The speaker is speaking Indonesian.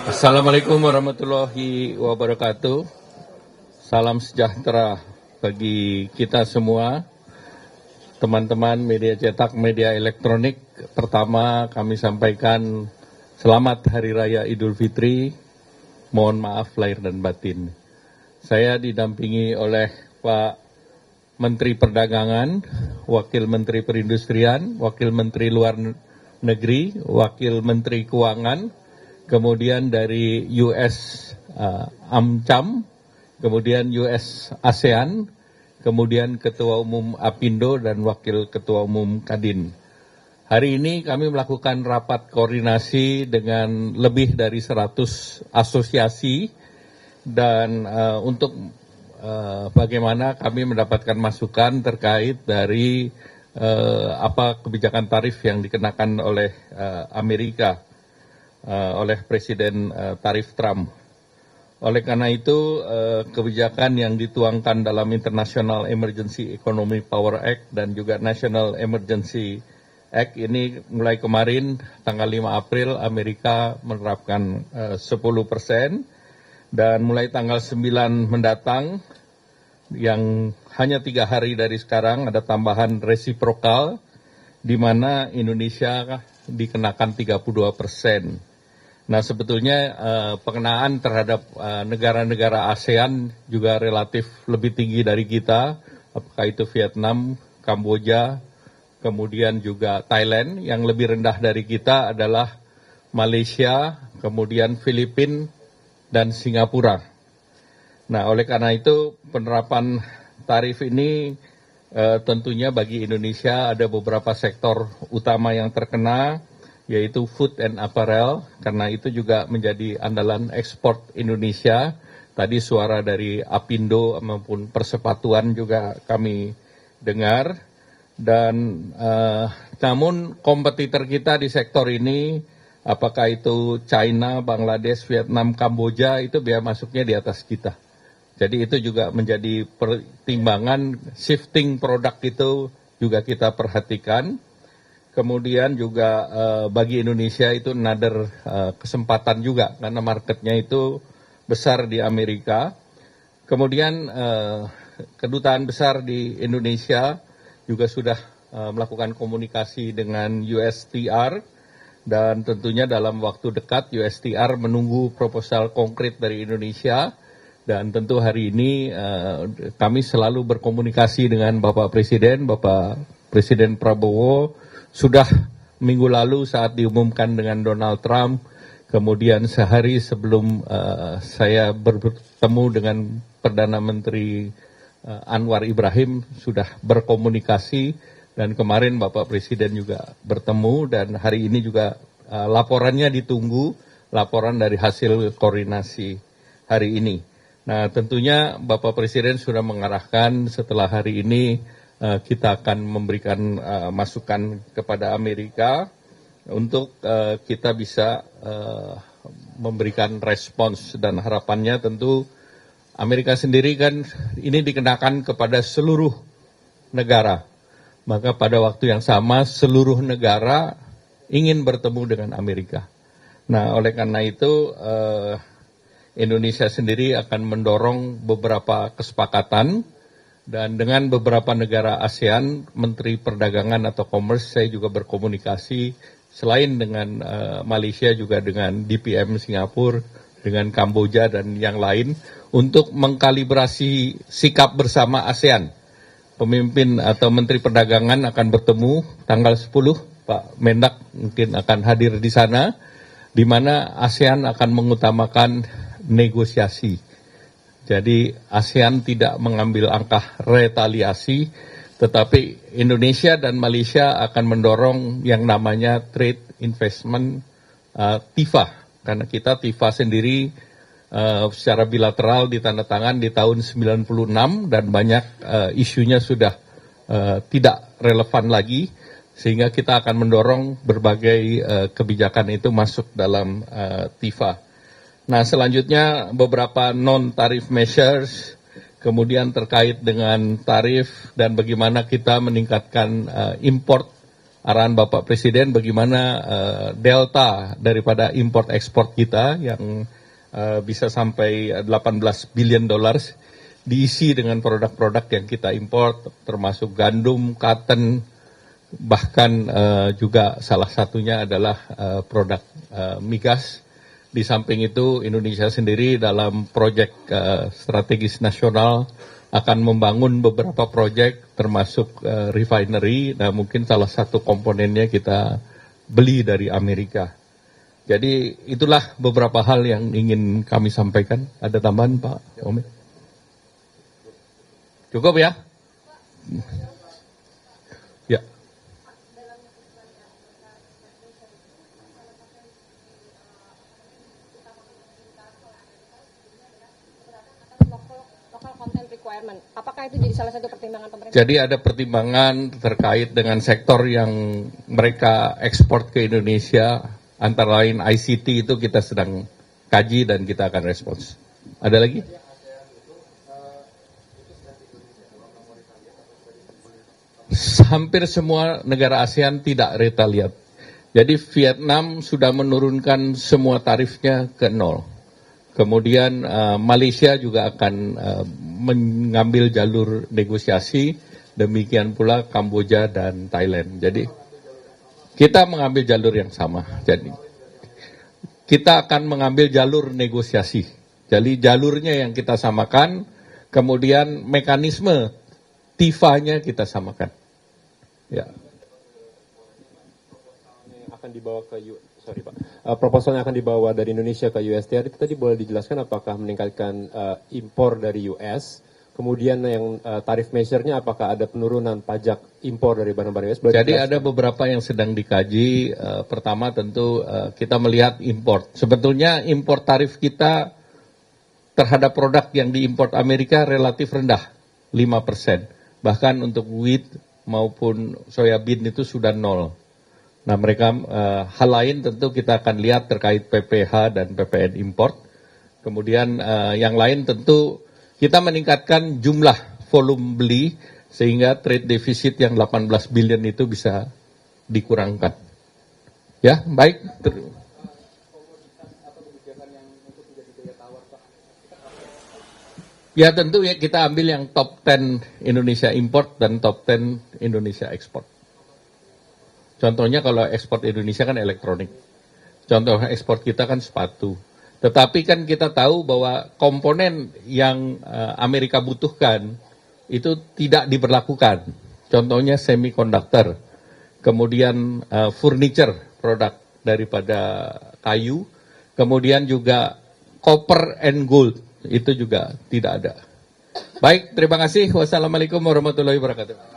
Assalamualaikum warahmatullahi wabarakatuh. Salam sejahtera bagi kita semua, teman-teman media cetak, media elektronik. Pertama kami sampaikan selamat Hari Raya Idul Fitri. Mohon maaf lahir dan batin. Saya didampingi oleh Pak Menteri Perdagangan, Wakil Menteri Perindustrian, Wakil Menteri Luar Negeri, Wakil Menteri Keuangan, kemudian dari US AmCham, kemudian US ASEAN, kemudian Ketua Umum Apindo dan Wakil Ketua Umum Kadin. Hari ini kami melakukan rapat koordinasi dengan lebih dari 100 asosiasi dan untuk bagaimana kami mendapatkan masukan terkait dari apa kebijakan tarif yang dikenakan oleh Amerika. Oleh Presiden tarif Trump. Oleh karena itu, kebijakan yang dituangkan dalam International Emergency Economy Power Act dan juga National Emergency Act ini mulai kemarin tanggal 5 April Amerika menerapkan 10% dan mulai tanggal 9 mendatang yang hanya 3 hari dari sekarang ada tambahan resiprokal di mana Indonesia dikenakan 32%. Nah sebetulnya pengenaan terhadap negara-negara ASEAN juga relatif lebih tinggi dari kita, apakah itu Vietnam, Kamboja, kemudian juga Thailand. Yang lebih rendah dari kita adalah Malaysia, kemudian Filipina, dan Singapura. Nah oleh karena itu penerapan tarif ini tentunya bagi Indonesia ada beberapa sektor utama yang terkena, yaitu food and apparel, karena itu juga menjadi andalan ekspor Indonesia. Tadi suara dari Apindo maupun Persepatuan juga kami dengar. Dan namun kompetitor kita di sektor ini, apakah itu China, Bangladesh, Vietnam, Kamboja, itu biaya masuknya di atas kita. Jadi itu juga menjadi pertimbangan shifting produk itu juga kita perhatikan. Kemudian juga bagi Indonesia itu another kesempatan juga karena marketnya itu besar di Amerika. Kemudian kedutaan besar di Indonesia juga sudah melakukan komunikasi dengan USTR dan tentunya dalam waktu dekat USTR menunggu proposal konkret dari Indonesia dan tentu hari ini kami selalu berkomunikasi dengan Bapak Presiden Prabowo. Sudah minggu lalu saat diumumkan dengan Donald Trump, kemudian sehari sebelum saya bertemu dengan Perdana Menteri Anwar Ibrahim sudah berkomunikasi dan kemarin Bapak Presiden juga bertemu dan hari ini juga laporannya ditunggu, laporan dari hasil koordinasi hari ini. Nah tentunya Bapak Presiden sudah mengarahkan setelah hari ini kita akan memberikan masukan kepada Amerika untuk kita bisa memberikan respons dan harapannya tentu Amerika sendiri kan ini dikenakan kepada seluruh negara. Maka pada waktu yang sama seluruh negara ingin bertemu dengan Amerika. Nah oleh karena itu Indonesia sendiri akan mendorong beberapa kesepakatan. Dan dengan beberapa negara ASEAN, Menteri Perdagangan atau Commerce, saya juga berkomunikasi selain dengan Malaysia juga dengan DPM Singapura, dengan Kamboja dan yang lain untuk mengkalibrasi sikap bersama ASEAN. Pemimpin atau Menteri Perdagangan akan bertemu tanggal 10, Pak Mendak mungkin akan hadir di sana, di mana ASEAN akan mengutamakan negosiasi. Jadi ASEAN tidak mengambil langkah retaliasi, tetapi Indonesia dan Malaysia akan mendorong yang namanya trade investment TIFA. Karena kita TIFA sendiri secara bilateral ditandatangan di tahun 96 dan banyak isunya sudah tidak relevan lagi. Sehingga kita akan mendorong berbagai kebijakan itu masuk dalam TIFA. Nah selanjutnya beberapa non-tarif measures, kemudian terkait dengan tarif dan bagaimana kita meningkatkan import arahan Bapak Presiden bagaimana delta daripada import ekspor kita yang bisa sampai 18 billion dollars diisi dengan produk-produk yang kita import, termasuk gandum, cotton, bahkan juga salah satunya adalah produk migas. Di samping itu Indonesia sendiri dalam proyek strategis nasional akan membangun beberapa proyek termasuk refinery. Nah mungkin salah satu komponennya kita beli dari Amerika. Jadi itulah beberapa hal yang ingin kami sampaikan. Ada tambahan Pak Omi? Cukup ya? Ya. Apakah itu jadi salah satu pertimbangan pemerintah? Jadi ada pertimbangan terkait dengan sektor yang mereka ekspor ke Indonesia, antara lain ICT itu kita sedang kaji dan kita akan respons. Ada lagi? Hampir semua negara ASEAN tidak retaliat. Jadi Vietnam sudah menurunkan semua tarifnya ke nol. Kemudian Malaysia juga akan mengambil jalur negosiasi, demikian pula Kamboja dan Thailand. Jadi kita mengambil jalur yang sama. Jadi kita akan mengambil jalur negosiasi. Jadi jalurnya yang kita samakan, kemudian mekanisme TIFA-nya kita samakan. Ya. Akan dibawa ke proposalnya akan dibawa dari Indonesia ke USTR, itu tadi boleh dijelaskan apakah meningkatkan impor dari US, kemudian yang tarif measure-nya apakah ada penurunan pajak impor dari barang-barang US? Jadi ada beberapa yang sedang dikaji. Pertama tentu kita melihat impor. Sebetulnya impor tarif kita terhadap produk yang diimpor Amerika relatif rendah, 5%. Bahkan untuk wheat maupun soybean itu sudah nol. Nah mereka hal lain tentu kita akan lihat terkait PPH dan PPN import. Kemudian yang lain tentu kita meningkatkan jumlah volume beli sehingga trade deficit yang 18 billion itu bisa dikurangkan. Ya baik. Ya tentu ya kita ambil yang top 10 Indonesia import dan top 10 Indonesia export. Contohnya kalau ekspor Indonesia kan elektronik. Contoh ekspor kita kan sepatu. Tetapi kan kita tahu bahwa komponen yang Amerika butuhkan itu tidak diberlakukan. Contohnya semiconductor, kemudian furniture, produk daripada kayu, kemudian juga copper and gold, itu juga tidak ada. Baik, terima kasih. Wassalamualaikum warahmatullahi wabarakatuh.